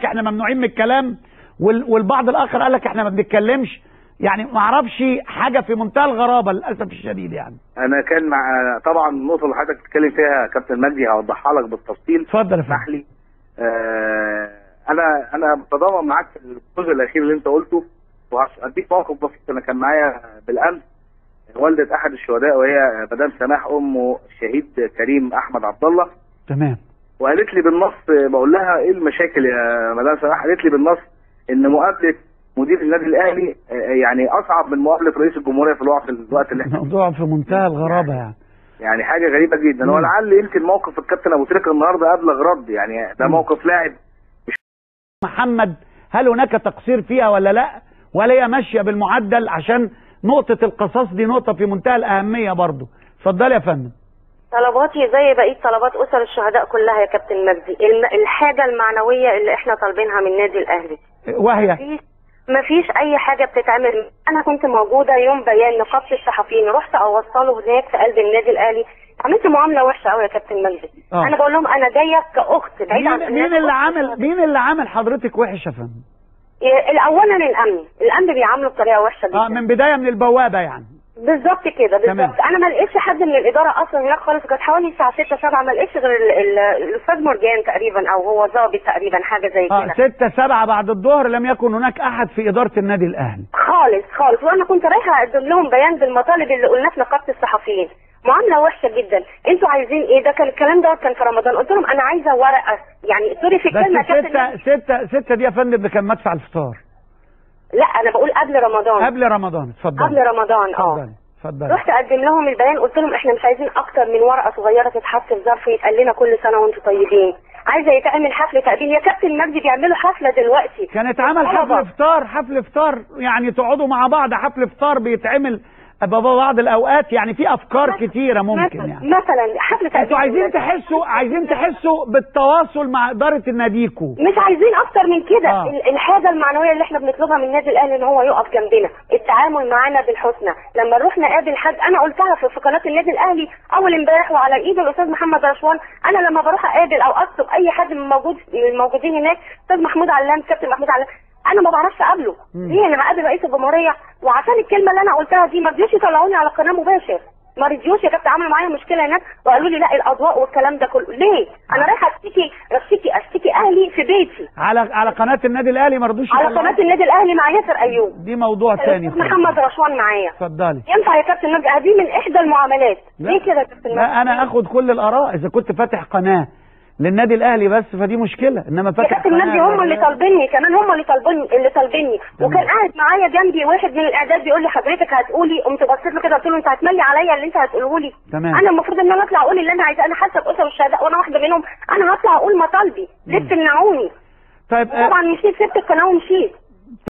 احنا ممنوعين من الكلام، والبعض الاخر قال لك احنا ما بنتكلمش. يعني ما اعرفش حاجه في منتهى الغرابه للاسف الشديد. يعني انا كان مع طبعا النقطه اللي حضرتك بتتكلم فيها كابتن مجدي هوضحها لك بالتفصيل. اتفضل يا فندم. اسمح لي. انا بتضامن معاك في الجزء الاخير اللي انت قلته، وهديك موقف بسيط. انا كان معايا بالامس والده احد الشهداء، وهي مدام سماح امه الشهيد كريم احمد عبد الله. تمام. وقالت لي بالنص، بقول لها ايه المشاكل يا مدام سماح؟ قالت لي بالنص ان مقابله مدير النادي الاهلي يعني اصعب من مقابله رئيس الجمهوريه في الوقت اللي احنا موضوع في منتهى الغرابه يعني حاجه غريبه جدا. ولعل يمكن موقف الكابتن ابو تريكه النهارده ابلغ رد، يعني ده موقف لاعب. محمد، هل هناك تقصير فيها ولا لا، ولا هي ماشيه بالمعدل؟ عشان نقطه القصاص دي نقطه في منتهى الاهميه برضو. اتفضلي يا فندم. طلباتي زي بقيه طلبات اسر الشهداء كلها يا كابتن مجدي. الحاجه المعنويه اللي احنا طالبينها من النادي الاهلي، وهي مفيش اي حاجه بتتعمل. انا كنت موجوده يوم بيان نقابه الصحفيين، رحت اوصله هناك في قلب النادي الاهلي. عملت معامله وحشه قوي يا كابتن مجدي. انا بقول لهم انا جايه كاخت بعيد عن مين اللي عامل حضرتك وحش يا فندم؟ اولا الامن بيعامله بطريقه وحشه جدا. من بدايه من البوابه يعني. بالظبط كده بالظبط. انا ما لقيتش حد من الاداره اصلا هناك خالص. كانت حوالي الساعه 6 7، ما لقيتش غير الاستاذ مرجان تقريبا، او هو ضابط تقريبا، حاجه زي كده. 6 7 بعد الظهر لم يكن هناك احد في اداره النادي الاهلي خالص. وانا كنت رايحه اقدم لهم بيان بالمطالب اللي قلناها في نقابه الصحفيين. معامله وحشه جدا. انتوا عايزين ايه؟ ده كان الكلام ده كان في رمضان. قلت لهم انا عايزه ورقه، يعني سوري في الكلمه. بس 6 دي يا فندم كان مدفع الفطار. لا انا بقول قبل رمضان. اتفضل. قبل رمضان. اتفضل. رحت اقدم لهم البيان، قلت لهم احنا مش عايزين اكتر من ورقه صغيره تتحط في ظرف يتقال لنا كل سنه وانتم طيبين. عايزه يتعمل حفل تقديم يا كابتن مجدي. بيعملوا حفله دلوقتي. كانت عمل حفل فطار يعني تقعدوا مع بعض. حفل فطار بيتعمل بعض الاوقات، يعني في افكار كتيره ممكن. يعني مثلا حفل تقديم. انتوا عايزين تحسوا بالتواصل مع اداره ناديكو. مش عايزين اكتر من كده. الحاجه المعنويه اللي احنا بنطلبها من النادي الاهلي ان هو يقف جنبنا، التعامل معانا بالحسنى. لما نروح نقابل حد، انا قلتها في قناه النادي الاهلي اول امبارح وعلى ايد الاستاذ محمد رشوان. انا لما بروح اقابل او اطلب اي حد من الموجودين هناك، استاذ محمود علام، كابتن محمود علام، انا ما بعرفش اقابله. ليه؟ انا هقابل رئيس الجمهوريه، وعشان الكلمه اللي انا قلتها دي ما رضيوش يطلعوني على القناه مباشر. ما رضيوش يا كابتن. عملوا معايا مشكله هناك وقالوا لي لا الاضواء والكلام ده كله. ليه؟ انا رايحه اشتكي اهلي في بيتي على قناه النادي الاهلي. ما رضوش على قناه النادي الاهلي مع ياسر ايوب. دي موضوع ثاني. محمد رشوان معايا. اتفضلي. ينفع يا كابتن مجدي؟ دي من احدى المعاملات. ليه كده يا كابتن مجدي؟ لا انا اخد كل الاراء. اذا كنت فاتح قناه للنادي الاهلي بس فدي مشكله، انما فاتح كابتن مجدي هم اللي طالبيني، كمان هم اللي طالبيني. وكان قاعد معايا جنبي واحد من الاعداد بيقول لي حضرتك هتقولي. قمت بصيت له كده قلت له انت هتملي عليا اللي انت هتقوله لي. انا المفروض ان انا اطلع اقول اللي انا عايزاه. انا حاسه باسر الشهداء وانا واحده منهم. انا هطلع اقول مطالبي. ليه تمنعوني؟ طيب طبعا مشيت، سبت القناه ومشيت.